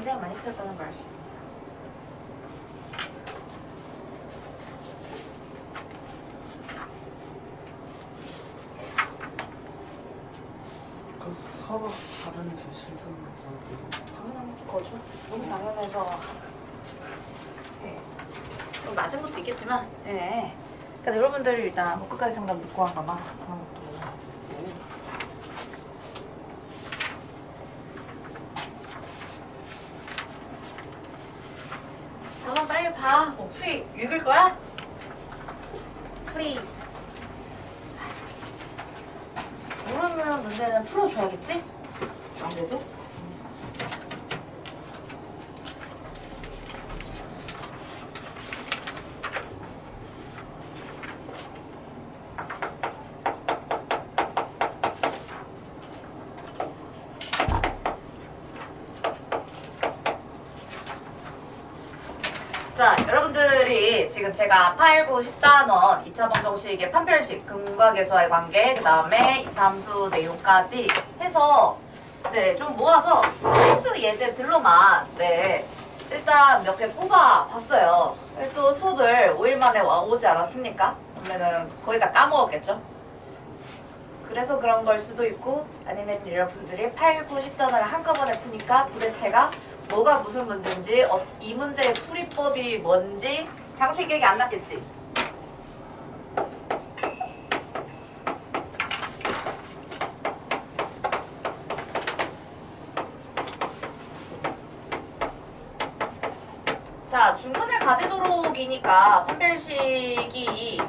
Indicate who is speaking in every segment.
Speaker 1: 고생 많이 드렸다는 걸 알 수 있습니다.
Speaker 2: 서로 다른 실험에서
Speaker 1: 당연한 거죠. 너무 당연해서 네. 좀 맞은 것도 있겠지만 네. 그러니까 여러분들 일단 뭐 끝까지 상담 듣고 하거나 그런 것도 그럼 빨리 봐. 뭐 프리 읽을 거야? 프리 모르는 문제는 풀어줘야겠지? 아무래도 자, 여러분들이 지금 제가 8, 9, 10단원 2차 방정식의 판별식, 근과 계수와의 관계, 그 다음에 2차 함수 내용까지 해서 네, 좀 모아서 필수 예제들로만 네, 일단 몇 개 뽑아 봤어요. 또 수업을 5일 만에 오지 않았습니까? 그러면은 거의 다 까먹었겠죠? 그래서 그런 걸 수도 있고 아니면 여러분들이 8, 9, 10단원을 한꺼번에 푸니까 도대체가 뭐가 무슨 문제인지 이 문제의 풀이법이 뭔지 당시 기억이 안 났겠지? 자, 중근의 가지도록이니까 판별식이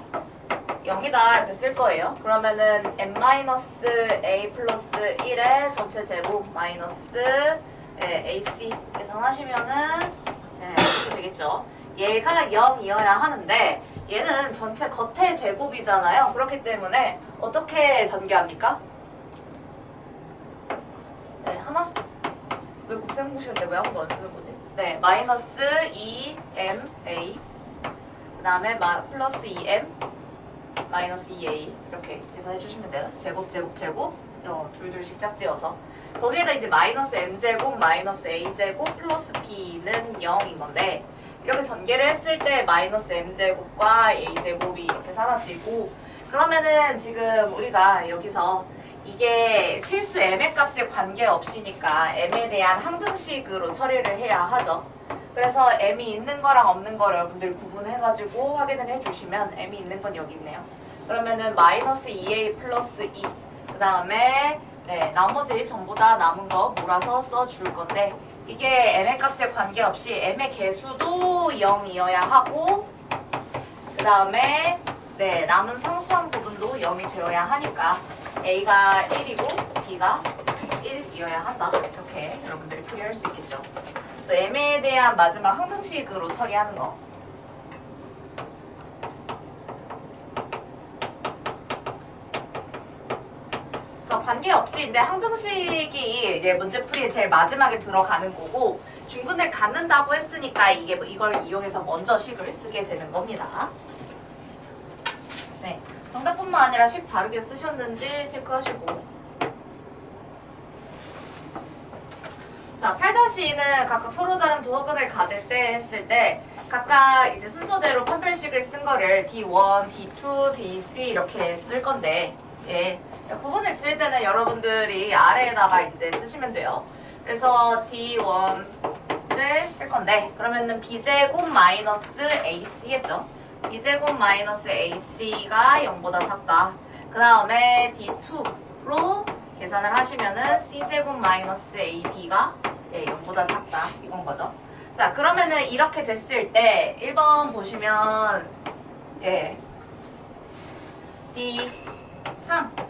Speaker 1: 0이다 이렇게 쓸 거예요. 그러면은 n-a 플러스 1의 전체 제곱 마이너스 AC 계산하시면은 네, 이렇게 되겠죠. 얘가 0이어야 하는데 얘는 전체 겉의 제곱이잖아요. 그렇기 때문에 어떻게 전개합니까? 네, 하나 왜 곱셈공식인데 왜 아무도 안 쓰는 거지? 네, 마이너스 2ma 그 다음에 플러스 2m 마이너스 2a 이렇게 계산해 주시면 돼요. 제곱 둘씩 짝지어서 거기에다 이제 마이너스 m제곱 마이너스 a제곱 플러스 b는 0인 건데 이렇게 전개를 했을 때 마이너스 m제곱과 a제곱이 이렇게 사라지고 그러면은 지금 우리가 여기서 이게 실수 m의 값에 관계없이니까 m에 대한 항등식으로 처리를 해야 하죠. 그래서 m이 있는 거랑 없는 거 여러분들 구분해가지고 확인을 해주시면 m이 있는 건 여기 있네요. 그러면은 마이너스 2a 플러스 2 그 다음에 네, 나머지 전부 다 남은 거 몰아서 써줄 건데 이게 m의 값에 관계없이 m의 개수도 0이어야 하고 그 다음에 네, 남은 상수항 부분도 0이 되어야 하니까 a가 1이고 b가 1이어야 한다. 이렇게 여러분들이 풀이할 수 있겠죠. 그래서 m에 대한 마지막 항등식으로 처리하는 거. 그래서 관계없이 근데 항등식이 이제 문제풀이에 제일 마지막에 들어가는 거고 중근을 갖는다고 했으니까 이걸 이용해서 먼저 식을 쓰게 되는 겁니다. 네, 정답뿐만 아니라 식 바르게 쓰셨는지 체크하시고. 자, 8-2는 각각 서로 다른 두 허근을 가질 때 했을 때 각각 이제 순서대로 판별식을 쓴 거를 D1, D2, D3 이렇게 쓸 건데 예, 구분을 지을 때는 여러분들이 아래에다가 이제 쓰시면 돼요. 그래서 D1을 쓸 건데 그러면은 B제곱 마이너스 AC겠죠. B제곱 마이너스 AC가 0보다 작다. 그 다음에 D2로 계산을 하시면은 C제곱 마이너스 AB가 0보다 작다. 이건 거죠. 자, 그러면은 이렇게 됐을 때 1번 보시면 예, D3을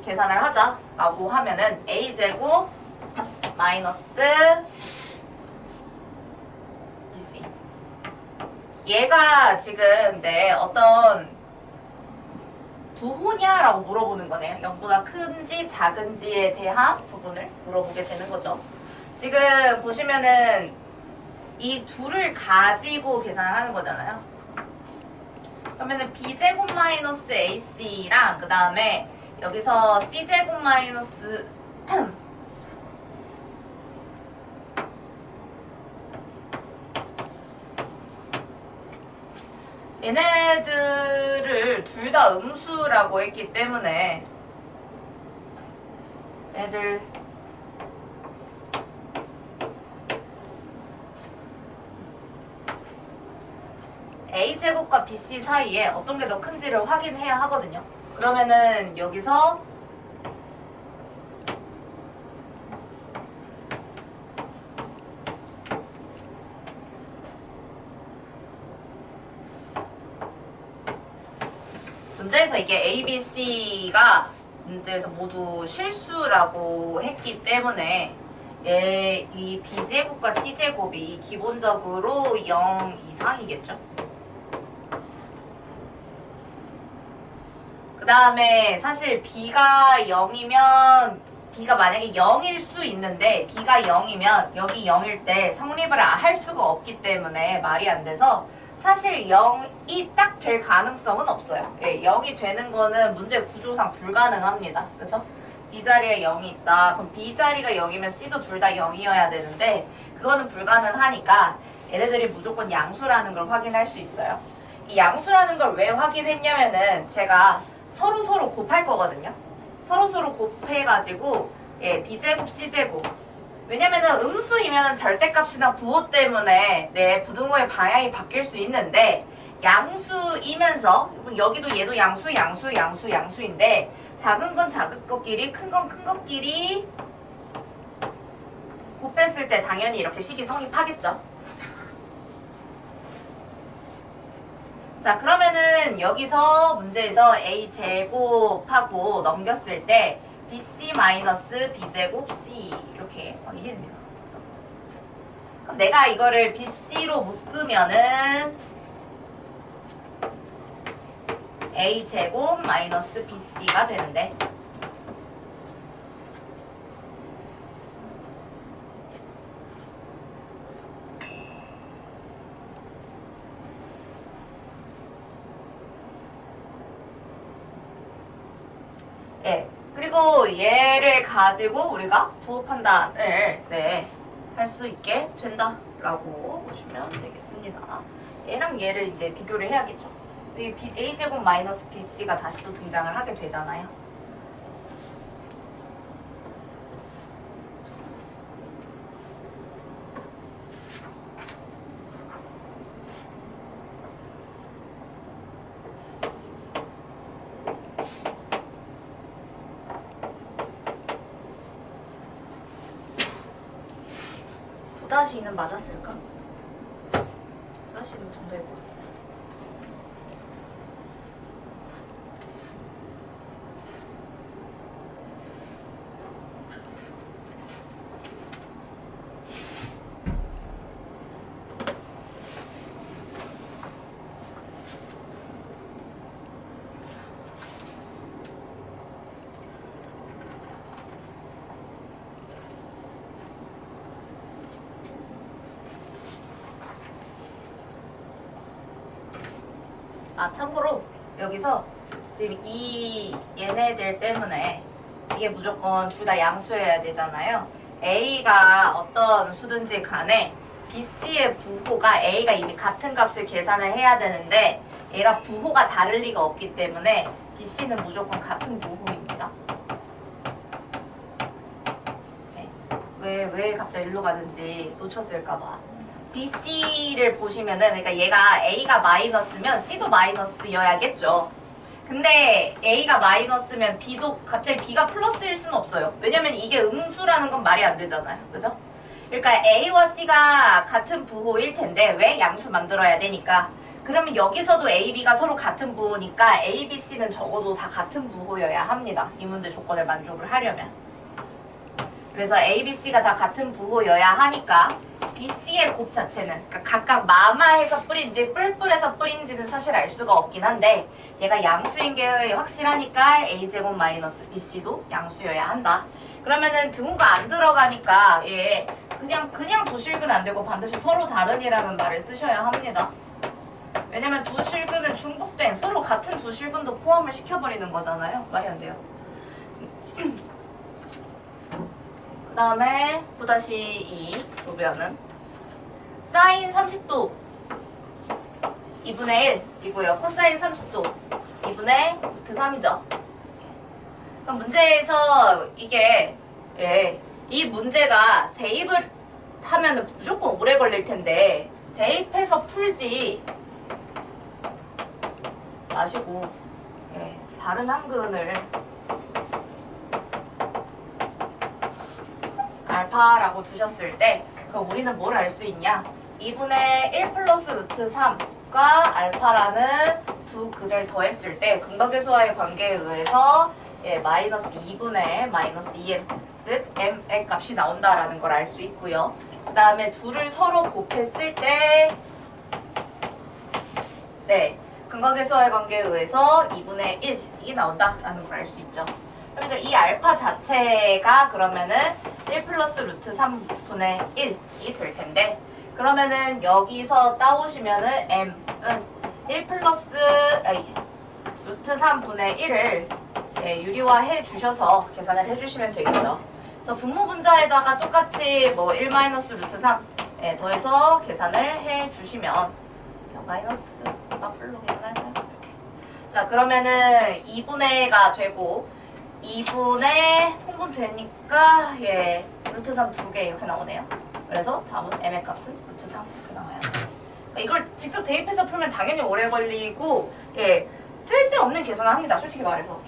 Speaker 1: 계산을 하자 라고 하면은 A제곱 마이너스 BC 얘가 지금 네, 어떤 부호냐라고 물어보는 거네요. 0보다 큰지 작은지에 대한 부분을 물어보게 되는 거죠. 지금 보시면은 이 둘을 가지고 계산을 하는 거잖아요. 그러면은 B제곱 마이너스 AC랑 그 다음에 여기서 C제곱 마이너스 얘네들을 둘 다 음수라고 했기 때문에 애들 a제곱과 bc 사이에 어떤 게 더 큰지를 확인해야 하거든요. 그러면은 여기서 문제에서 이게 A, B, C가 문제에서 모두 실수라고 했기 때문에 이 B제곱과 C제곱이 기본적으로 0 이상이겠죠. 그 다음에 사실 B가 0이면 B가 만약에 0일 수 있는데 B가 0이면 여기 0일 때 성립을 할 수가 없기 때문에 말이 안 돼서 사실 0이 딱 될 가능성은 없어요. 예, 0이 되는 거는 문제 구조상 불가능합니다. 그쵸? B 자리에 0이 있다. 그럼 B 자리가 0이면 C도 둘 다 0이어야 되는데 그거는 불가능하니까 얘네들이 무조건 양수라는 걸 확인할 수 있어요. 이 양수라는 걸 왜 확인했냐면은 제가 서로 곱할 거거든요. 서로 곱해가지고 예, B제곱, C제곱 왜냐면은 음수이면 절대값이나 부호 때문에 내 부등호의 방향이 바뀔 수 있는데 양수이면서 여기도 얘도 양수인데 작은 건 작은 것끼리 큰 건 큰 것끼리 곱했을 때 당연히 이렇게 식이 성립하겠죠. 자 그러면은 여기서 문제에서 a제곱하고 넘겼을 때 bc 마이너스 b제곱 c 이렇게 확인이 됩니다. 그럼 내가 이거를 bc로 묶으면은 a제곱 마이너스 bc가 되는데 예, 그리고 얘를 가지고 우리가 부호 판단을 할 수 있게 된다라고 보시면 되겠습니다. 얘랑 얘를 이제 비교를 해야겠죠. 이 a제곱 마이너스 bc가 다시 또 등장을 하게 되잖아요. (9-2는) 맞았을까? (9-2는) 정도해볼까? 아 참고로 여기서 지금 이 얘네들 때문에 이게 무조건 둘 다 양수여야 되잖아요. A가 어떤 수든지 간에 BC의 부호가 A가 이미 같은 값을 계산을 해야 되는데 얘가 부호가 다를 리가 없기 때문에 BC는 무조건 같은 부호입니다. 네. 왜 갑자기 일로 가는지 놓쳤을까봐. BC를 보시면은 그러니까 얘가 A가 마이너스면 C도 마이너스여야겠죠. 근데 A가 마이너스면 B도 갑자기 B가 플러스일 수는 없어요. 왜냐면 이게 음수라는 건 말이 안 되잖아요. 그죠? 그러니까 A와 C가 같은 부호일 텐데 왜 양수 만들어야 되니까 그러면 여기서도 A, B가 서로 같은 부호니까 A, B, C는 적어도 다 같은 부호여야 합니다. 이 문제 조건을 만족을 하려면. 그래서 A, B, C가 다 같은 부호여야 하니까 BC의 곱 자체는 그러니까 각각 마마해서 뿌린지 뿔뿔해서 뿌린지는 사실 알 수가 없긴 한데 얘가 양수인 게 확실하니까 A제곱 마이너스 BC도 양수여야 한다. 그러면은 등호가 안 들어가니까 얘 그냥 두 실근 안 되고 반드시 서로 다른이라는 말을 쓰셔야 합니다. 왜냐면 두 실근은 중복된 서로 같은 두 실근도 포함을 시켜버리는 거잖아요. 말이 안 돼요. 그 다음에 9-2 보면은 사인 30도 2분의 1이고요. 코사인 30도 2분의 루트 3이죠. 그럼 문제에서 이게 이 문제가 대입을 하면 무조건 오래 걸릴 텐데 대입해서 풀지 마시고 다른 한근을 알파라고 두셨을 때 그럼 우리는 뭘 알 수 있냐? 2분의 1 플러스 루트 3과 알파라는 두 근을 더했을 때 근각계수와의 관계에 의해서 마이너스 2분의 마이너스 2m 즉 m의 값이 나온다라는 걸 알 수 있고요. 그 다음에 둘을 서로 곱했을 때 근각계수와의 관계에 의해서 2분의 1이 나온다라는 걸 알 수 있죠. 그러니까 이 알파 자체가 그러면은 1 플러스 루트 3분의 1이 될 텐데 그러면은 여기서 따오시면은 m은 1 플러스 루트 3분의 1을 유리화해 주셔서 계산을 해주시면 되겠죠. 그래서 분모분자에다가 똑같이 뭐 1 마이너스 루트 3 더해서 계산을 해 주시면 마이너스 맞불로 계산할까요? 이렇게. 자 그러면은 2분의가 되고 2분의 통분 되니까 루트 3 두 개 이렇게 나오네요. 그래서 다음은 m의 값은 루트 3 이렇게 나와요. 그러니까 이걸 직접 대입해서 풀면 당연히 오래 걸리고 쓸데없는 계산을 합니다. 솔직히 말해서.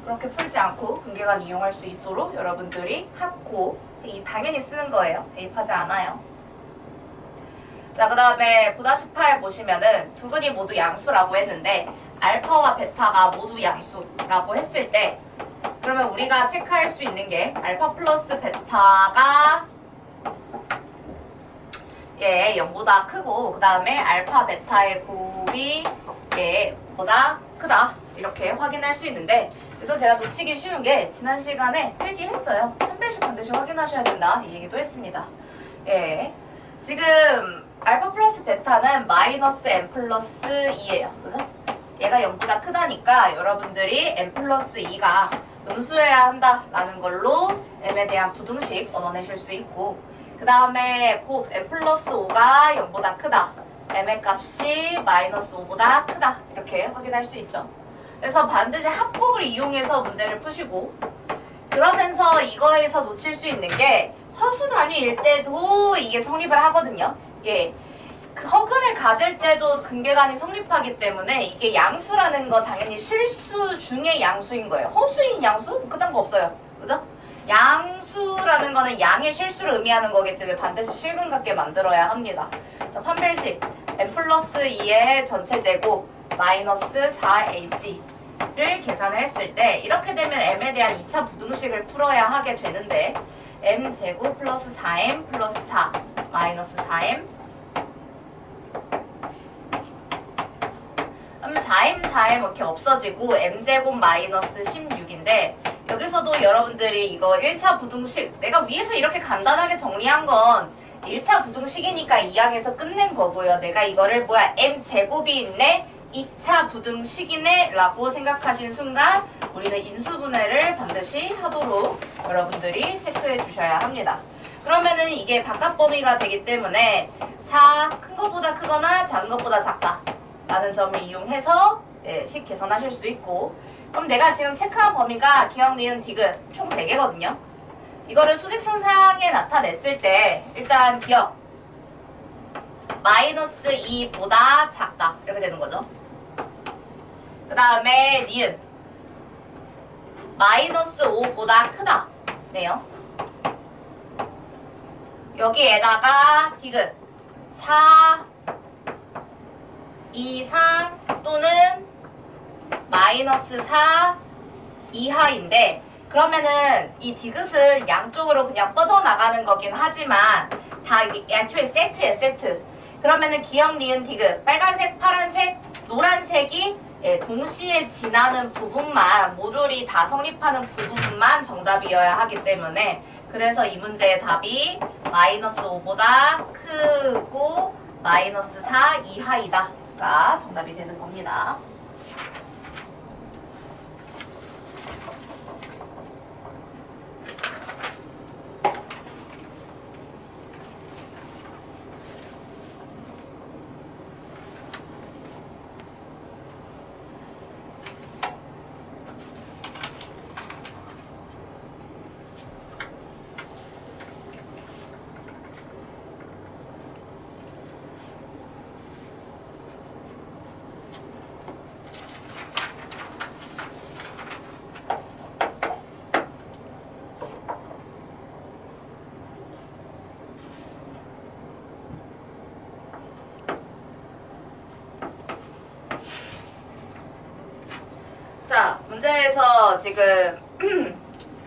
Speaker 1: 그렇게 풀지 않고 근계관 이용할 수 있도록 여러분들이 하고 당연히 쓰는 거예요. 대입하지 않아요. 자, 그 다음에 9-8 보시면은 두 근이 모두 양수라고 했는데 알파와 베타가 모두 양수라고 했을 때 그러면 우리가 체크할 수 있는 게 알파 플러스 베타가 0보다 크고 그 다음에 알파 베타의 곱이 얘보다 크다 이렇게 확인할 수 있는데 그래서 제가 놓치기 쉬운 게 지난 시간에 필기했어요. 판별식 반드시 확인하셔야 된다 이 얘기도 했습니다. 지금 알파 플러스 베타는 마이너스 m 플러스 2예요. 그죠? 얘가 0보다 크다니까 여러분들이 m 플러스 2가 음수여야 한다라는 걸로 m에 대한 부등식 얻어내실 수 있고 그 다음에 곱 m 플러스 5가 0보다 크다. m의 값이 마이너스 5보다 크다. 이렇게 확인할 수 있죠. 그래서 반드시 합곱을 이용해서 문제를 푸시고 그러면서 이거에서 놓칠 수 있는 게 허수 단위일 때도 이게 성립을 하거든요. 그 허근을 가질 때도 근계관이 성립하기 때문에 이게 양수라는 거 당연히 실수 중에 양수인 거예요. 허수인 양수? 그딴 거 없어요. 그죠? 양수라는 거는 양의 실수를 의미하는 거기 때문에 반드시 실근같게 만들어야 합니다. 자, 판별식 m 플러스 2의 전체 제곱 마이너스 4ac를 계산을 했을 때 이렇게 되면 m에 대한 2차 부등식을 풀어야 하게 되는데 m 제곱 플러스 4m 플러스 4 마이너스 4m 그럼 4m 이렇게 없어지고 m제곱 마이너스 16인데 여기서도 여러분들이 이거 1차 부등식 내가 위에서 이렇게 간단하게 정리한 건 1차 부등식이니까 이항에서 끝낸 거고요. 내가 이거를 m제곱이 있네 2차 부등식이네 라고 생각하신 순간 우리는 인수분해를 반드시 하도록 여러분들이 체크해 주셔야 합니다. 그러면은 이게 바깥 범위가 되기 때문에 4 큰 것보다 크거나 작은 것보다 작다 라는 점을 이용해서 식 계산하실 수 있고 그럼 내가 지금 체크한 범위가 기억, 니은, 디귿 총 3개거든요. 이거를 수직선상에 나타냈을 때 일단 기억 마이너스 2보다 작다 이렇게 되는 거죠. 그 다음에 니은 마이너스 5보다 크다 네요. 여기에다가 디귿 4 이상 또는 마이너스 4 이하인데 그러면은 이 디귿은 양쪽으로 그냥 뻗어나가는 거긴 하지만 다 애초에 세트에 세트. 그러면은 기억, 니은, 디귿 빨간색, 파란색, 노란색이 동시에 지나는 부분만 모듈이 다 성립하는 부분만 정답이어야 하기 때문에 그래서 이 문제의 답이 마이너스 5보다 크고 마이너스 4 이하이다 가 정답이 되는 겁니다. 그래서 지금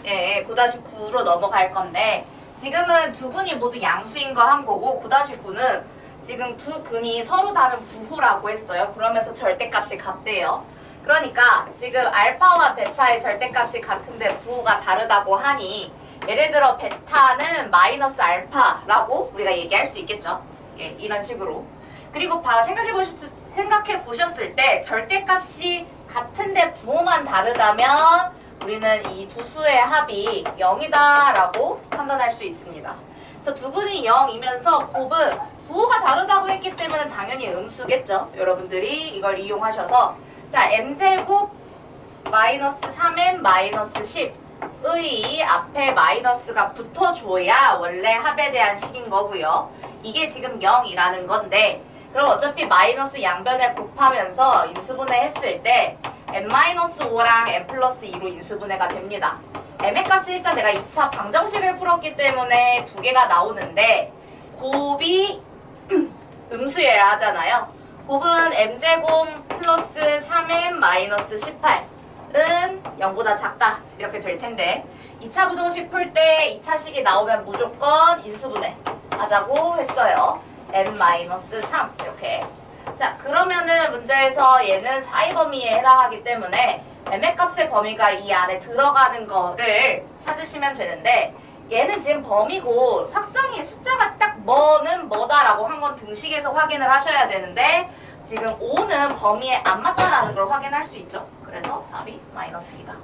Speaker 1: 예, 9-9로 넘어갈 건데 지금은 두 근이 모두 양수인 거 한 거고 9-9는 지금 두 근이 서로 다른 부호라고 했어요. 그러면서 절대값이 같대요. 그러니까 지금 알파와 베타의 절대값이 같은데 부호가 다르다고 하니 예를 들어 베타는 마이너스 알파라고 우리가 얘기할 수 있겠죠. 예, 이런 식으로. 그리고 생각해 보셨을 때 절대값이 같은데 부호만 다르다면 우리는 이 두 수의 합이 0이다 라고 판단할 수 있습니다. 그래서 두 근이 0이면서 곱은 부호가 다르다고 했기 때문에 당연히 음수겠죠. 여러분들이 이걸 이용하셔서 자 m제곱 마이너스 3m 마이너스 10의 앞에 마이너스가 붙어줘야 원래 합에 대한 식인 거고요. 이게 지금 0이라는 건데 그럼 어차피 마이너스 양변에 곱하면서 인수분해 했을 때 m-5랑 m+2로 인수분해가 됩니다. m의 값이 일단 내가 2차 방정식을 풀었기 때문에 두 개가 나오는데 곱이 음수여야 하잖아요. 곱은 m제곱 플러스 3m 마이너스 18은 0보다 작다 이렇게 될 텐데 2차 부동식 풀 때 2차식이 나오면 무조건 인수분해 하자고 했어요. m-3 이렇게. 자 그러면은 문제에서 얘는 사이 범위에 해당하기 때문에 m의 값의 범위가 이 안에 들어가는 거를 찾으시면 되는데 얘는 지금 범위고 확정이 숫자가 딱 뭐는 뭐다라고 한 건 등식에서 확인을 하셔야 되는데 지금 5는 범위에 안 맞다라는 걸 확인할 수 있죠. 그래서 답이 마이너스이다.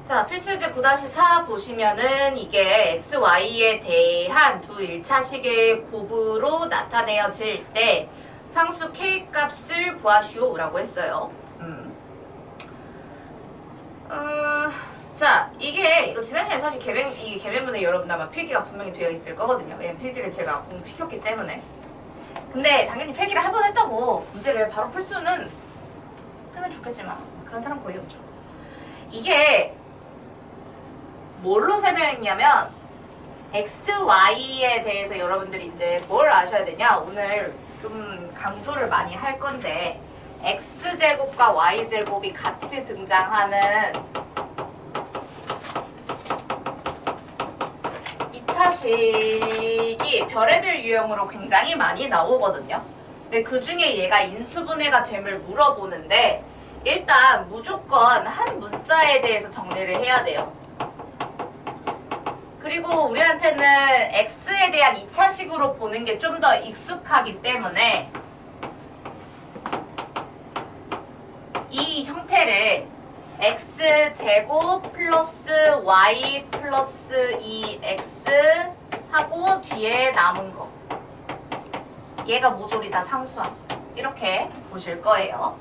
Speaker 1: 자, 필수제 9-4 보시면은 이게 XY에 대한 두 1차식의 곱으로 나타내어질 때 상수 K 값을 구하시오 라고 했어요. 자, 이거 지난 시간에 사실 이게 계명문에 여러분 아마 필기가 분명히 되어 있을 거거든요. 왜냐면 필기를 제가 공부시켰기 때문에. 근데 당연히 필기를 한 번 했다고 문제를 바로 풀 수는 풀면 좋겠지만 그런 사람 거의 없죠. 이게 뭘로 설명했냐면 XY에 대해서 여러분들이 이제 뭘 아셔야 되냐 오늘 좀 강조를 많이 할 건데 X제곱과 Y제곱이 같이 등장하는 2차식이 별의별 유형으로 굉장히 많이 나오거든요. 근데 그 중에 얘가 인수분해가 됨을 물어보는데 일단 무조건 한 문자에 대해서 정리를 해야 돼요. 그리고 우리한테는 X에 대한 2차식으로 보는 게 좀 더 익숙하기 때문에 이 형태를 X제곱 플러스 Y 플러스 2X 하고 뒤에 남은 거 얘가 모조리 다 상수함 이렇게 보실 거예요.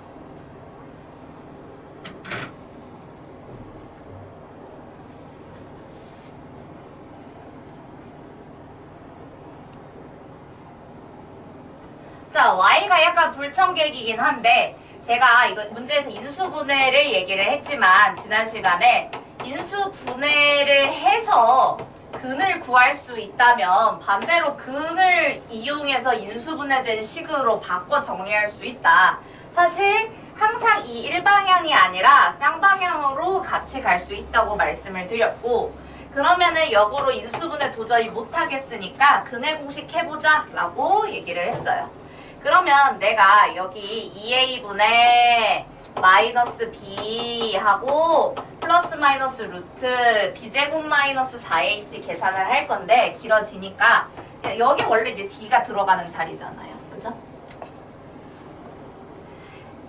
Speaker 1: 자, Y가 약간 불청객이긴 한데 제가 이거 문제에서 인수분해를 얘기를 했지만 지난 시간에 인수분해를 해서 근을 구할 수 있다면 반대로 근을 이용해서 인수분해된 식으로 바꿔 정리할 수 있다. 사실 항상 이 일방향이 아니라 쌍방향으로 같이 갈 수 있다고 말씀을 드렸고 그러면은 역으로 인수분해 도저히 못하겠으니까 근의 공식 해보자 라고 얘기를 했어요. 그러면 내가 여기 2a분의 마이너스 b 하고 플러스 마이너스 루트 b제곱 마이너스 4ac 계산을 할 건데 길어지니까 여기 원래 이제 d가 들어가는 자리잖아요. 그죠?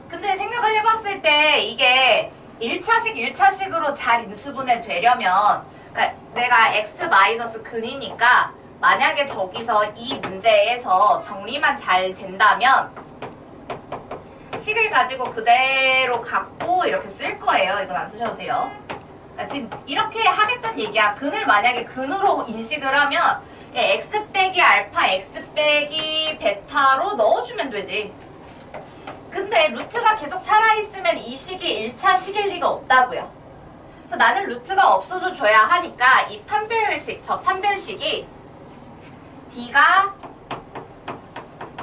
Speaker 1: 근데 생각을 해봤을 때 이게 1차식으로 잘 인수분해 되려면 그러니까 내가 x 마이너스 근이니까 만약에 저기서 이 문제에서 정리만 잘 된다면 식을 가지고 그대로 갖고 이렇게 쓸 거예요. 이건 안 쓰셔도 돼요. 그러니까 지금 이렇게 하겠다는 얘기야. 근을 만약에 근으로 인식을 하면 x 빼기 알파, x 빼기 베타로 넣어주면 되지. 근데 루트가 계속 살아있으면 이 식이 1차 식일 리가 없다고요. 그래서 나는 루트가 없어져 줘야 하니까 이 판별식, 저 판별식이 D가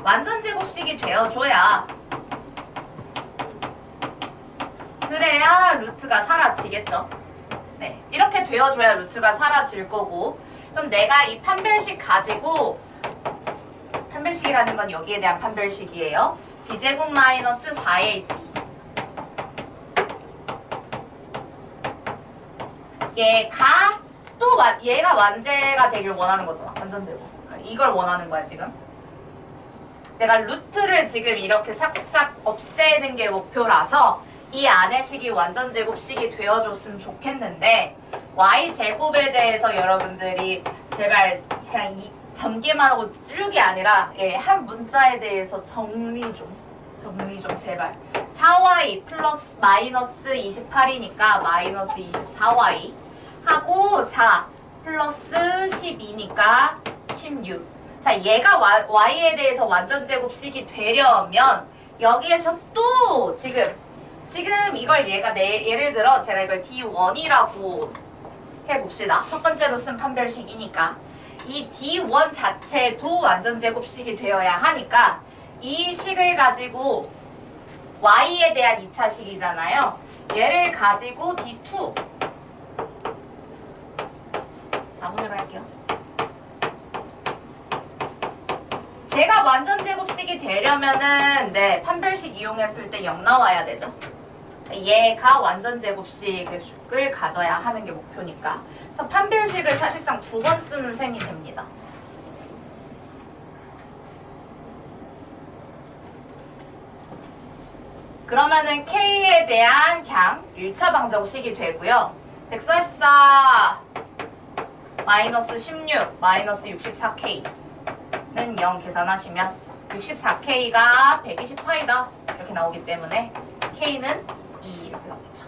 Speaker 1: 완전 제곱식이 되어줘야 그래야 루트가 사라지겠죠. 네, 이렇게 되어줘야 루트가 사라질 거고 그럼 내가 이 판별식 가지고 판별식이라는 건 여기에 대한 판별식이에요. b제곱 마이너스 4ac 얘가 완제가 되길 원하는 거잖아. 완전 제곱. 이걸 원하는 거야 지금. 내가 루트를 지금 이렇게 싹싹 없애는 게 목표라서 이 안의 식이 완전 제곱식이 되어줬으면 좋겠는데 y제곱에 대해서 여러분들이 제발 그냥 전개만 하고 쭉 아니라 한 문자에 대해서 정리 좀 제발. 4y 플러스 마이너스 28이니까 마이너스 24y 하고 4 플러스 12니까 16. 자, 얘가 y에 대해서 완전 제곱식이 되려면 여기에서 또 지금 이걸 예를 들어 제가 이걸 D1이라고 해봅시다. 첫 번째로 쓴 판별식이니까 이 D1 자체도 완전 제곱식이 되어야 하니까 이 식을 가지고 y에 대한 2차 식이잖아요. 얘를 가지고 D2 4분의로 할게요. 제가 완전 제곱식이 되려면은 판별식 이용했을 때 0 나와야 되죠. 얘가 완전 제곱식을 가져야 하는 게 목표니까. 그래서 판별식을 사실상 2번 쓰는 셈이 됩니다. 그러면은 K에 대한 그냥 1차 방정식이 되고요. 144 마이너스 16 마이너스 64K는 0 계산하시면 64K가 128이다 이렇게 나오기 때문에 K는 2 이렇게 나오겠죠.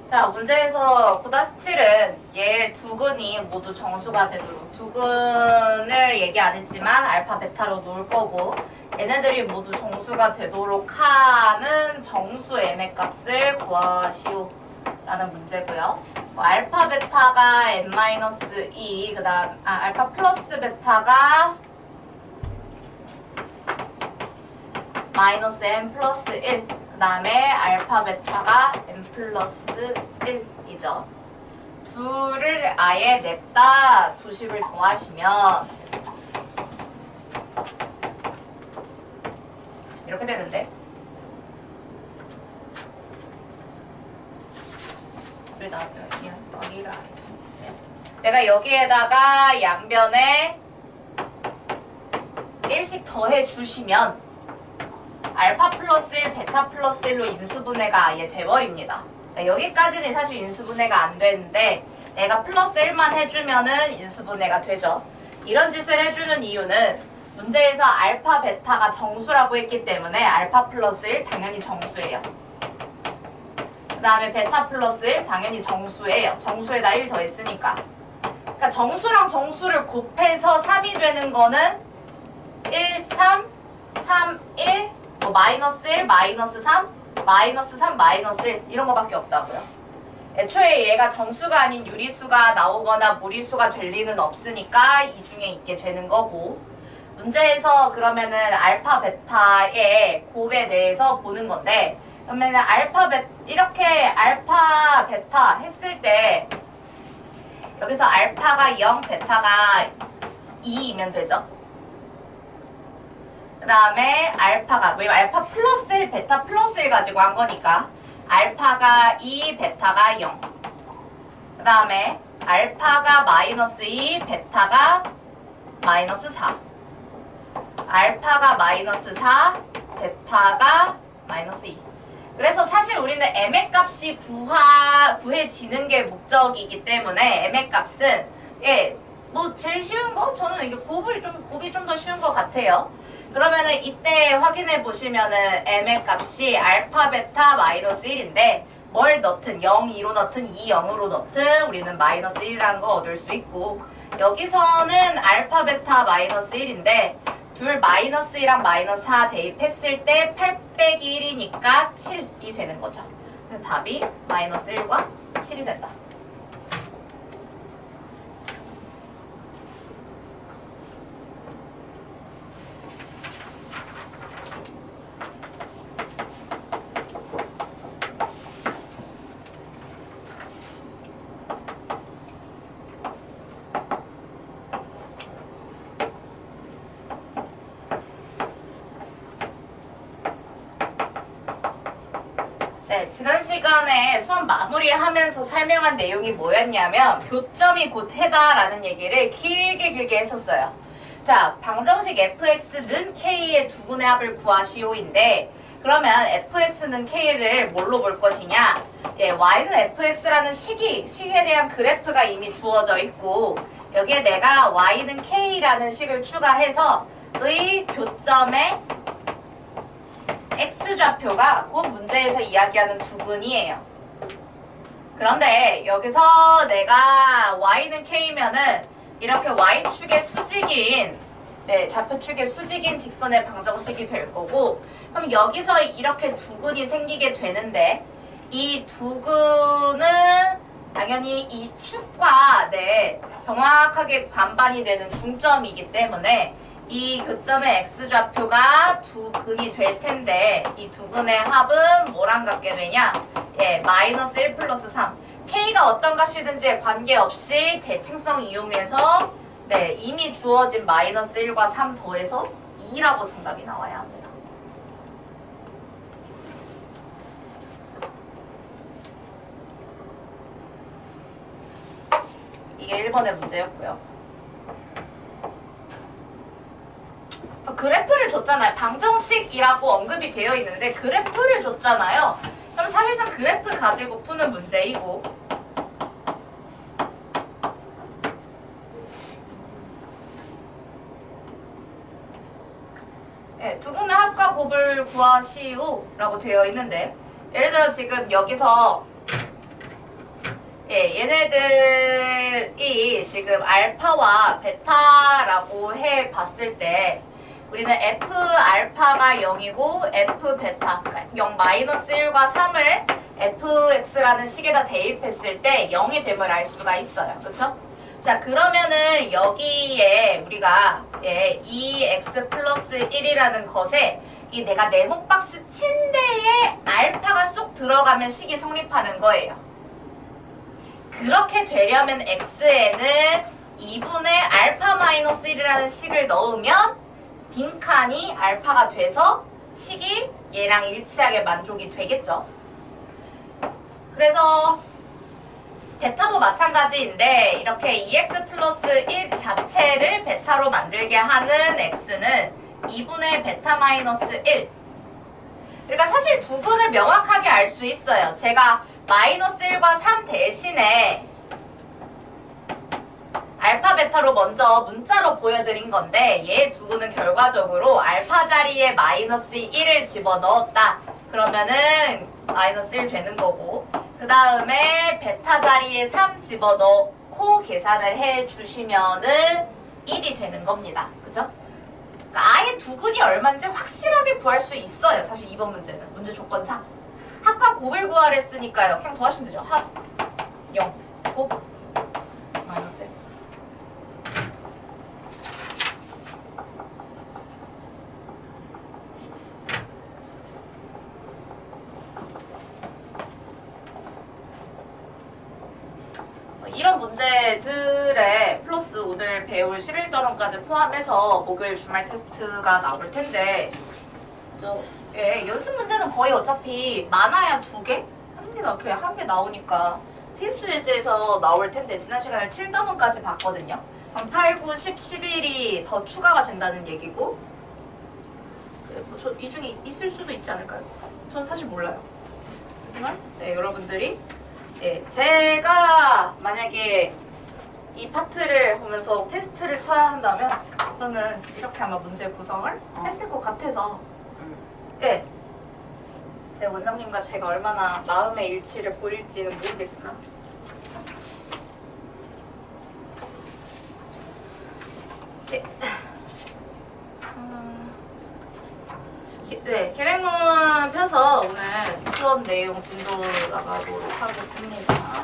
Speaker 1: 자, 문제에서 9-7은 얘 두 근이 모두 정수가 되도록 두 근을 얘기 안 했지만 알파, 베타로 놓을 거고 얘네들이 모두 정수가 되도록 하는 정수 m의 값을 구하시오 라는 문제고요. 알파, 베타가 n-2 그다음 알파 플러스 베타가 마이너스 n 플러스 1 그 다음에 알파 베타가 n 플러스 1이죠. 둘을 아예 냅다 두 식을 더하시면 이렇게 되는데 왜 여기를 안 했지? 내가 여기에다가 양변에 1씩 더해 주시면 알파 플러스 1, 베타 플러스 1로 인수분해가 아예 돼버립니다. 그러니까 여기까지는 사실 인수분해가 안 되는데 내가 플러스 1만 해주면은 인수분해가 되죠. 이런 짓을 해주는 이유는 문제에서 알파, 베타가 정수라고 했기 때문에 알파 플러스 1 당연히 정수예요. 그 다음에 베타 플러스 1 당연히 정수예요. 정수에다 1 더했으니까. 그러니까 정수랑 정수를 곱해서 3이 되는 거는 1, 3, 3, 1, 뭐 마이너스 1, 마이너스 3, 마이너스 3, 마이너스 1 이런 거밖에 없다고요. 애초에 얘가 정수가 아닌 유리수가 나오거나 무리수가 될 리는 없으니까 이 중에 있게 되는 거고, 문제에서 그러면은 알파 베타의 곱에 대해서 보는 건데, 그러면은 이렇게 알파 베타 했을 때 여기서 알파가 0, 베타가 2이면 되죠. 그 다음에 알파가, 왜냐면 알파 플러스 1, 베타 플러스 1 가지고 한 거니까 알파가 2, 베타가 0. 그 다음에 알파가 마이너스 2, 베타가 마이너스 4. 알파가 마이너스 4, 베타가 마이너스 2. 그래서 사실 우리는 m의 값이 구해지는 게 목적이기 때문에 m의 값은 뭐 제일 쉬운 거? 저는 이게 곱이 좀 더 쉬운 것 같아요. 그러면은 이때 확인해 보시면은 m의 값이 알파 베타 마이너스 1인데 뭘 넣든 0, 2로 넣든 2, 0으로 넣든 우리는 마이너스 1이라는 걸 얻을 수 있고, 여기서는 알파 베타 마이너스 1인데 둘 마이너스 1랑 마이너스 4 대입했을 때 8 빼기 1이니까 7이 되는 거죠. 그래서 답이 마이너스 1과 7이 된다. 지난 시간에 수업 마무리하면서 설명한 내용이 뭐였냐면 교점이 곧 해다라는 얘기를 길게 했었어요. 자, 방정식 fx는 k의 두근의 합을 구하시오인데, 그러면 fx는 k를 뭘로 볼 것이냐? y는 fx라는 식에 대한 그래프가 이미 주어져 있고, 여기에 내가 y는 k라는 식을 추가해서 의 교점의 x좌표가 곧 문제에서 이야기하는 두근이에요. 그런데 여기서 내가 y는 k면은 이렇게 y축의 수직인, 좌표축의 수직인 직선의 방정식이 될 거고, 그럼 여기서 이렇게 두근이 생기게 되는데, 이 두근은 당연히 이 축과 정확하게 반반이 되는 중점이기 때문에 이 교점의 x좌표가 두근이 될 텐데, 이 두근의 합은 뭐랑 같게 되냐? 마이너스 1 플러스 3. k가 어떤 값이든지 관계없이 대칭성 이용해서 이미 주어진 마이너스 1과 3 더해서 2라고 정답이 나와야 합니다. 이게 1번의 문제였고요. 그래프를 줬잖아요. 방정식이라고 언급이 되어 있는데 그래프를 줬잖아요. 그럼 사실상 그래프 가지고 푸는 문제이고, 두근의 합과 곱을 구하시오 라고 되어 있는데, 예를 들어 지금 여기서 얘네들이 지금 알파와 베타라고 해 봤을 때 우리는 f 알파가 0이고 f 베타, 그러니까 0 마이너스 1과 3을 fx라는 식에다 대입했을 때 0이 됨을 알 수가 있어요. 그쵸? 자, 그러면은 여기에 우리가 2x 플러스 1이라는 것에 이 내가 네모박스 친 데에 알파가 쏙 들어가면 식이 성립하는 거예요. 그렇게 되려면 x에는 2분의 알파 마이너스 1이라는 식을 넣으면 빈칸이 알파가 돼서 식이 얘랑 일치하게 만족이 되겠죠. 그래서 베타도 마찬가지인데 이렇게 2x 플러스 1 자체를 베타로 만들게 하는 x는 2분의 베타 마이너스 1. 그러니까 사실 두근을 명확하게 알 수 있어요. 제가 마이너스 1과 3 대신에 알파 베타로 먼저 문자로 보여드린 건데, 얘 두근은 결과적으로 알파 자리에 마이너스 1을 집어넣었다 그러면은 마이너스 1 되는 거고, 그 다음에 베타 자리에 3 집어넣고 계산을 해주시면은 1이 되는 겁니다. 그죠? 그러니까 아예 두근이 얼마인지 확실하게 구할 수 있어요. 사실 이번 문제는 문제 조건상 합과 곱을 구하랬으니까요. 그냥 더하시면 되죠. 합 0, 곱 마이너스 1. 이런 문제들에 플러스 오늘 배울 11단원까지 포함해서 목요일 주말 테스트가 나올 텐데, 예, 연습 문제는 거의 어차피 많아야 2개? 한 개 나오니까 필수 예제에서 나올 텐데, 지난 시간에 7단원까지 봤거든요. 그럼 8, 9, 10, 11이 더 추가가 된다는 얘기고, 이 중에 있을 수도 있지 않을까요? 전 사실 몰라요. 하지만 네, 여러분들이 제가 만약에 이 파트를 보면서 테스트를 쳐야 한다면 저는 이렇게 아마 문제 구성을 했을 것 같아서, 예, 제 원장님과 제가 얼마나 마음의 일치를 보일지는 모르겠으나 네, 계획문 펴서 오늘 수업 내용 진도 나가도록 하겠습니다.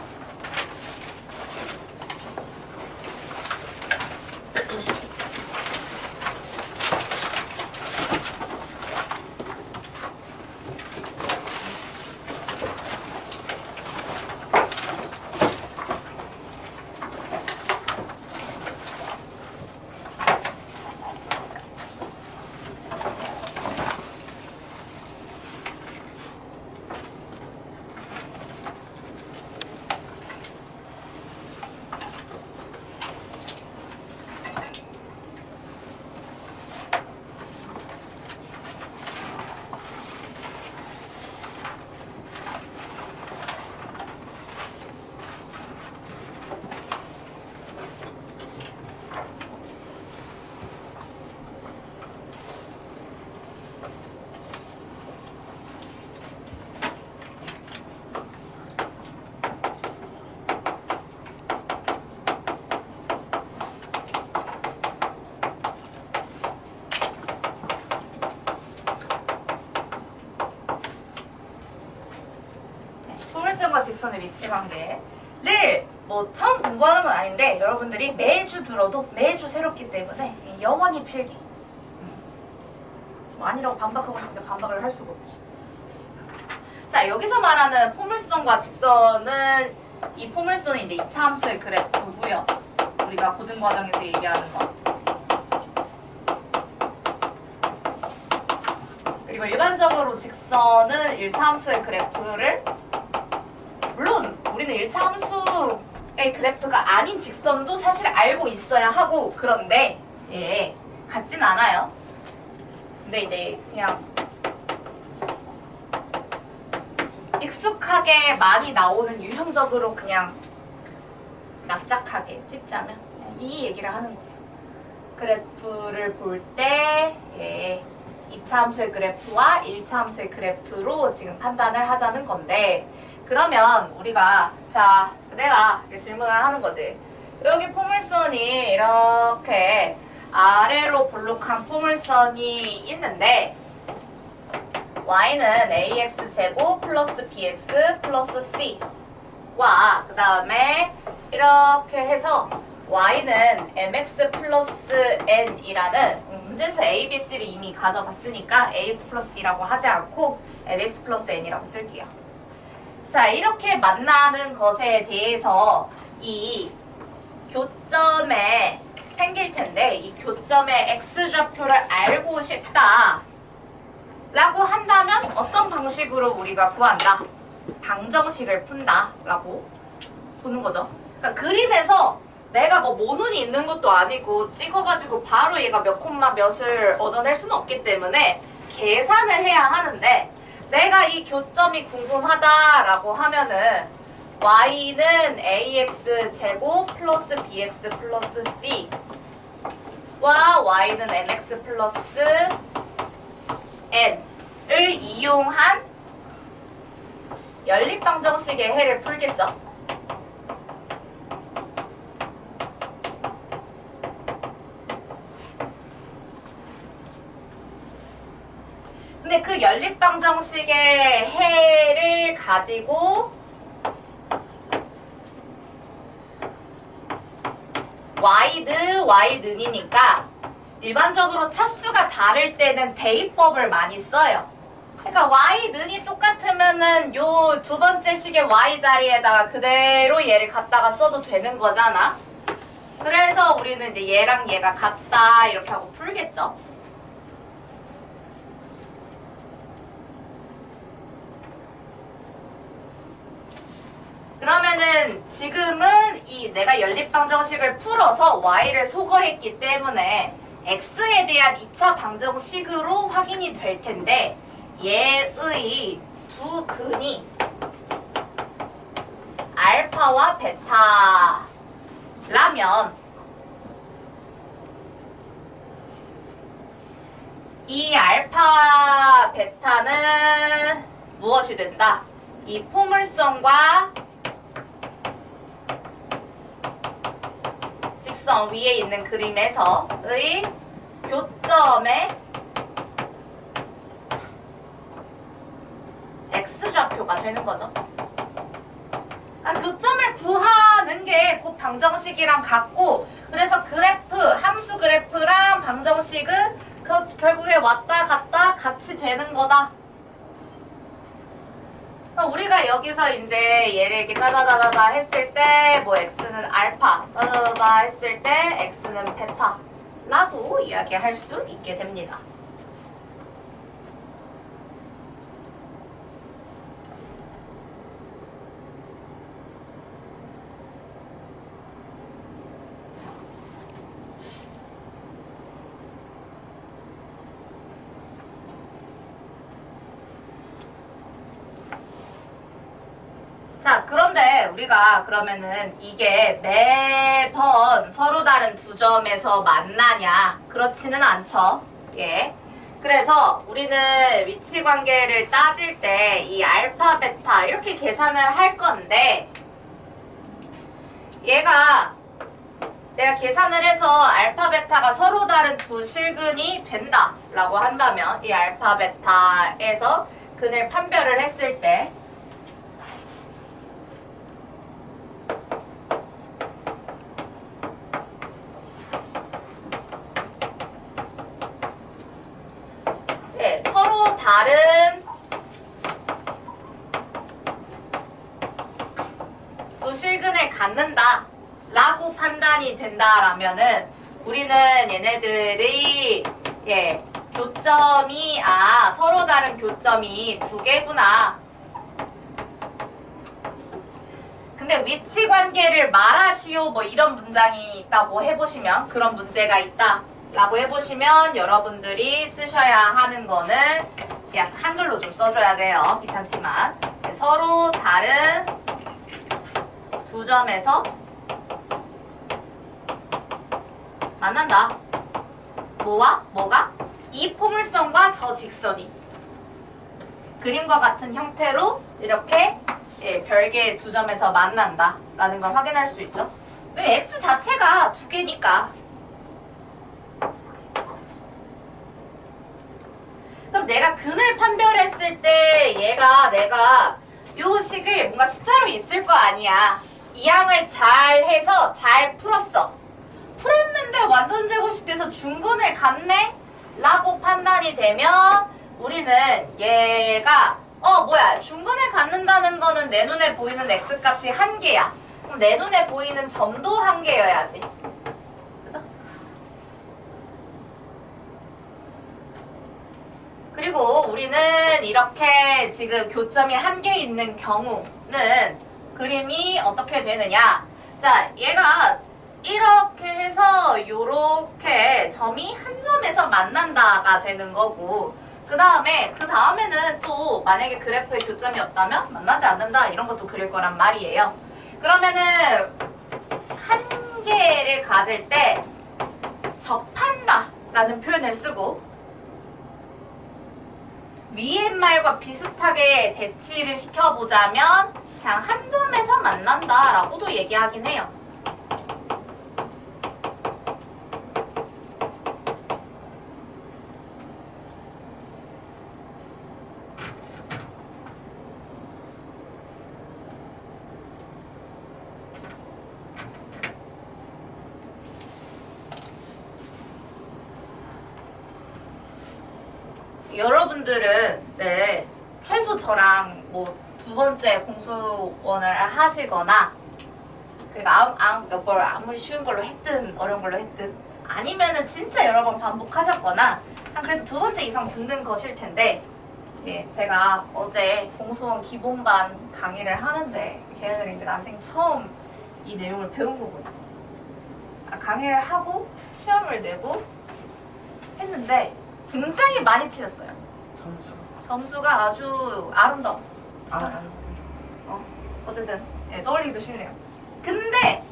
Speaker 1: 포물선과 직선의 위치 관계를 뭐 처음 공부하는 건 아닌데 여러분들이 매주 들어도 매주 새롭기 때문에 영원히 필기. 뭐 아니라고 반박하고 싶은데 반박을 할 수가 없지. 자, 여기서 말하는 포물선과 직선은 이 포물선은 이제 2차 함수의 그래프고요. 우리가 고등과정에서 얘기하는 거. 그리고 일반적으로 직선은 1차 함수의 그래프를, 물론 우리는 1차 함수의 그래프가 아닌 직선도 사실 알고 있어야 하고, 그런데 예, 같진 않아요. 근데 이제 그냥 익숙하게 많이 나오는 유형적으로 그냥 납작하게 찝자면 이 얘기를 하는 거죠. 그래프를 볼 때 예, 2차 함수의 그래프와 1차 함수의 그래프로 지금 판단을 하자는 건데, 그러면 우리가 자 내가 질문을 하는 거지. 여기 포물선이 이렇게 아래로 볼록한 포물선이 있는데 y는 ax제곱 플러스 bx 플러스 c와 그 다음에 이렇게 해서 y는 mx 플러스 n이라는 문제에서 a, b, c를 이미 가져갔으니까 ax 플러스 b라고 하지 않고 mx 플러스 n이라고 쓸게요. 자, 이렇게 만나는 것에 대해서 이 교점에 생길 텐데, 이 교점의 x좌표를 알고 싶다 라고 한다면 어떤 방식으로 우리가 구한다? 방정식을 푼다 라고 보는 거죠. 그러니까 그림에서 내가 뭐 모눈이 있는 것도 아니고 찍어가지고 바로 얘가 몇 콤마 몇을 얻어낼 수는 없기 때문에 계산을 해야 하는데, 내가 이 교점이 궁금하다라고 하면은 y는 ax제곱 플러스 bx 플러스 c와 y는 mx 플러스 n을 이용한 연립방정식의 해를 풀겠죠. 근데 그 연립방정식의 해를 가지고 y는이니까 일반적으로 차수가 다를 때는 대입법을 많이 써요. 그러니까 y는이 똑같으면은 요 두 번째 식의 y 자리에다가 그대로 얘를 갖다가 써도 되는 거잖아. 그래서 우리는 이제 얘랑 얘가 같다 이렇게 하고 풀겠죠. 그러면은 지금은 이 내가 연립방정식을 풀어서 y를 소거했기 때문에 x에 대한 2차 방정식으로 확인이 될 텐데 얘의 두 근이 알파와 베타라면 이 알파 베타는 무엇이 된다? 이 포물선과 직선 위에 있는 그림에서의 교점의 x좌표가 되는 거죠. 교점을 구하는 게 곧 방정식이랑 같고, 그래서 그래프, 함수 그래프랑 방정식은 결국에 왔다 갔다 같이 되는 거다. 우리가 여기서 이제 얘를 이렇게 따다다다다 했을 때 뭐 x는 알파, 따다다다 했을 때 x는 베타라고 이야기할 수 있게 됩니다. 자, 그런데 우리가 그러면은 이게 매번 서로 다른 두 점에서 만나냐? 그렇지는 않죠. 예. 그래서 우리는 위치 관계를 따질 때 이 알파, 베타 이렇게 계산을 할 건데 얘가 내가 계산을 해서 알파, 베타가 서로 다른 두 실근이 된다라고 한다면 이 알파, 베타에서 근을 판별을 했을 때 서로 다른 두 실근을 갖는다 라고 판단이 된다라면은 우리는 얘네들의 교점이 서로 다른 교점이 두 개구나. 근데 위치 관계를 말하시오 뭐 이런 문장이 있다고 해보시면, 그런 문제가 있다 라고 해보시면 여러분들이 쓰셔야 하는 거는 그냥 한글로 좀 써줘야 돼요. 귀찮지만. 서로 다른 두 점에서 만난다. 뭐와 뭐가? 이 포물선과 저 직선이 그림과 같은 형태로 이렇게 별개의 두 점에서 만난다 라는 걸 확인할 수 있죠. x 자체가 두 개니까. 그럼 내가 근을 판별했을 때 내가 요 식을 뭔가 숫자로 있을 거 아니야. 이 항을 잘 해서 잘 풀었어. 풀었는데 완전 제곱식 돼서 중근을 갖네? 라고 판단이 되면 우리는 얘가 뭐야, 중근을 갖는다는 거는 내 눈에 보이는 x값이 한 개야. 그럼 내 눈에 보이는 점도 한 개여야지. 그죠? 그리고 우리는 이렇게 지금 교점이 한 개 있는 경우는 그림이 어떻게 되느냐. 자, 얘가 이렇게 해서 요렇게 점이 한 점에서 만난다가 되는 거고, 그 다음에는 또 만약에 그래프에 교점이 없다면 만나지 않는다 이런 것도 그릴 거란 말이에요. 그러면은 한 개를 가질 때 접한다 라는 표현을 쓰고 위의 말과 비슷하게 대치를 시켜보자면 그냥 한 점에서 만난다 라고도 얘기하긴 해요. 여러분들은 네, 최소 저랑 뭐 두 번째 공수원을 하시거나 그러니까 뭘 아무리 쉬운 걸로 했든 어려운 걸로 했든 아니면은 진짜 여러 번 반복하셨거나 한 그래도 두 번째 이상 듣는 것일 텐데 예, 제가 어제 공수원 기본반 강의를 하는데 걔네들이 이제 난생 처음 이 내용을 배운 거거든요. 강의를 하고 시험을 내고 했는데 굉장히 많이 틀렸어요. 점수가 아주 아름다웠어. 어쨌든 예, 떠올리기도 쉽네요. 근데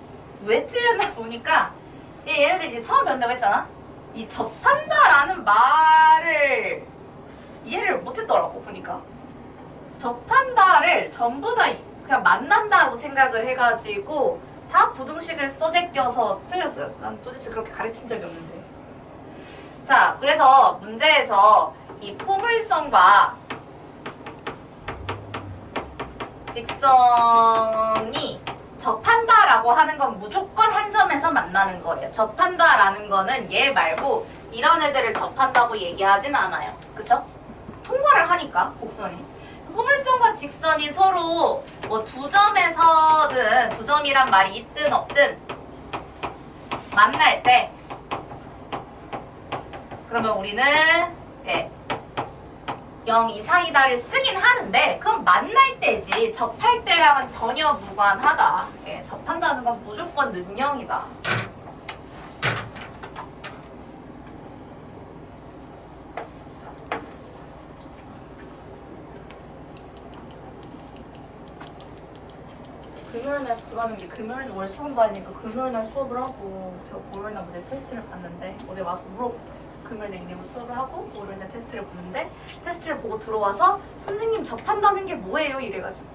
Speaker 1: 왜 틀렸나 보니까 얘네들이 이제 처음 배운다고 했잖아. 이 접한다라는 말을 이해를 못했더라고 보니까. 접한다를 전부 다 그냥 만난다고 생각을 해가지고 다 부등식을 써제껴서 틀렸어요. 난 도대체 그렇게 가르친 적이 없는데. 자, 그래서 문제에서 이 포물선과 직선이 접한다라고 하는 건 무조건 한 점에서 만나는 거예요. 접한다라는 거는 얘 말고 이런 애들을 접한다고 얘기하진 않아요. 그쵸? 통과를 하니까 곡선이. 포물선과 직선이 서로 뭐 두 점에서든 두 점이란 말이 있든 없든 만날 때 그러면 우리는 예, 0 이상이다를 쓰긴 하는데 그건 만날 때지 접할 때랑은 전혀 무관하다. 예, 접한다는 건 무조건 는영이다. 금요일날 그거는 게 금요일 월 수업반이니까 금요일날 수업을 하고 저 월요일날 어제 테스트를 봤는데 어제 와서 물어보더라고요. 금요일날 이내로 수업을 하고 월요일날 테스트를 보는데 테스트를 보고 들어와서 선생님 접한다는 게 뭐예요? 이래가지고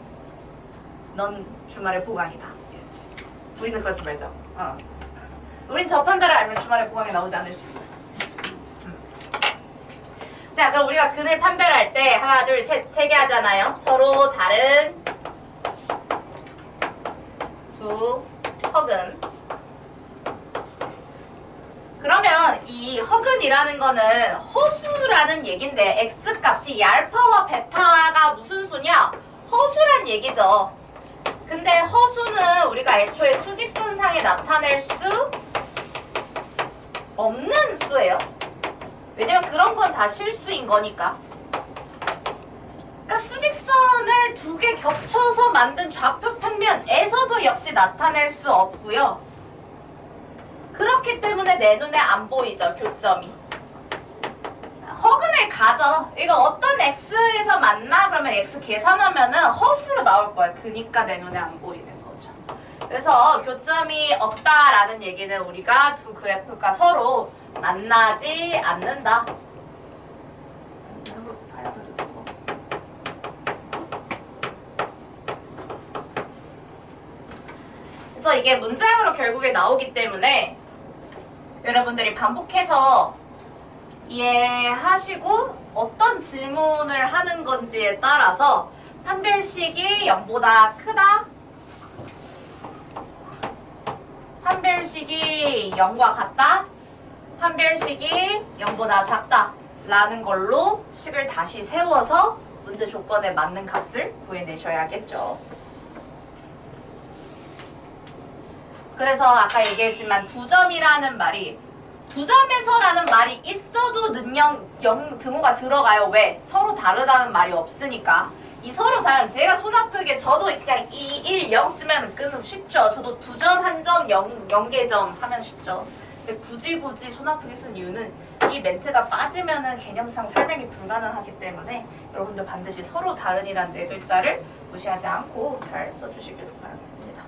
Speaker 1: 넌 주말에 보강이다 이랬지. 우리는 그러지 말자. 우린 접한다를 알면 주말에 보강이 나오지 않을 수 있어요. 자, 그럼 우리가 근을 판별할 때 하나 둘 셋 세 개 하잖아요. 서로 다른 두 허근. 그러면 이 허근이라는 거는 허수라는 얘긴데 X값이 알파와 베타가 무슨 수냐? 허수란 얘기죠. 근데 허수는 우리가 애초에 수직선상에 나타낼 수 없는 수예요. 왜냐면 그런 건 다 실수인 거니까. 그러니까 수직선을 두 개 겹쳐서 만든 좌표 평면에서도 역시 나타낼 수 없고요. 그렇기 때문에 내 눈에 안 보이죠, 교점이. 허근을 가져. 이거 어떤 x에서 만나? 그러면 x 계산하면은 허수로 나올 거야. 그니까 내 눈에 안 보이는 거죠. 그래서 교점이 없다라는 얘기는 우리가 두 그래프가 서로 만나지 않는다. 그래서 이게 문장으로 결국에 나오기 때문에 여러분들이 반복해서 이해하시고 어떤 질문을 하는 건지에 따라서 판별식이 0보다 크다, 판별식이 0과 같다, 판별식이 0보다 작다 라는 걸로 식을 다시 세워서 문제 조건에 맞는 값을 구해내셔야겠죠. 그래서 아까 얘기했지만 두 점이라는 말이 두 점에서라는 말이 있어도 등호가 들어가요. 왜? 서로 다르다는 말이 없으니까. 이 서로 다른, 제가 손 아프게 저도 그냥 2, 1, 0 쓰면 끄는 쉽죠. 저도 두 점, 한 점, 0개점 하면 쉽죠. 근데 굳이 손 아프게 쓴 이유는 이 멘트가 빠지면은 개념상 설명이 불가능하기 때문에 여러분들 반드시 서로 다른이란 네 글자를 무시하지 않고 잘 써주시길 바라겠습니다.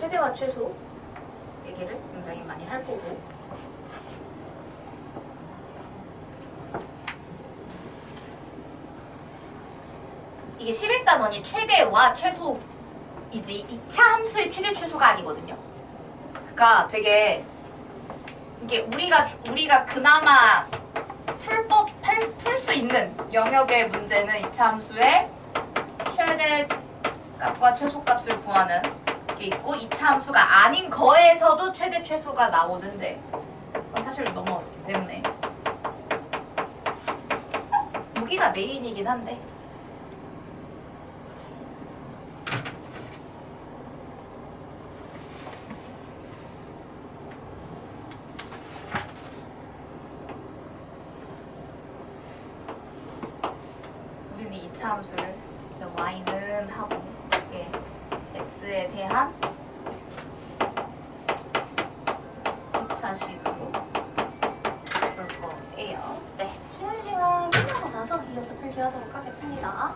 Speaker 1: 최대와 최소 얘기를 굉장히 많이 할 거고, 이게 11단원이 최대와 최소이지 2차 함수의 최대 최소가 아니거든요. 그러니까 되게 이게 우리가 그나마 풀 수 있는 영역의 문제는 2차 함수의 최대 값과 최소 값을 구하는 게 있고, 2차 함수가 아닌 거에서도 최대 최소가 나오는데 그건 사실 너무 어렵기 때문에 무기가 메인이긴 한데, 우리는 2차 함수를 y는 하고 예, x에 대한 2차식으로 볼 거예요. 네, 쉬는 시간 끝나고 나서 이어서 필기하도록 하겠습니다.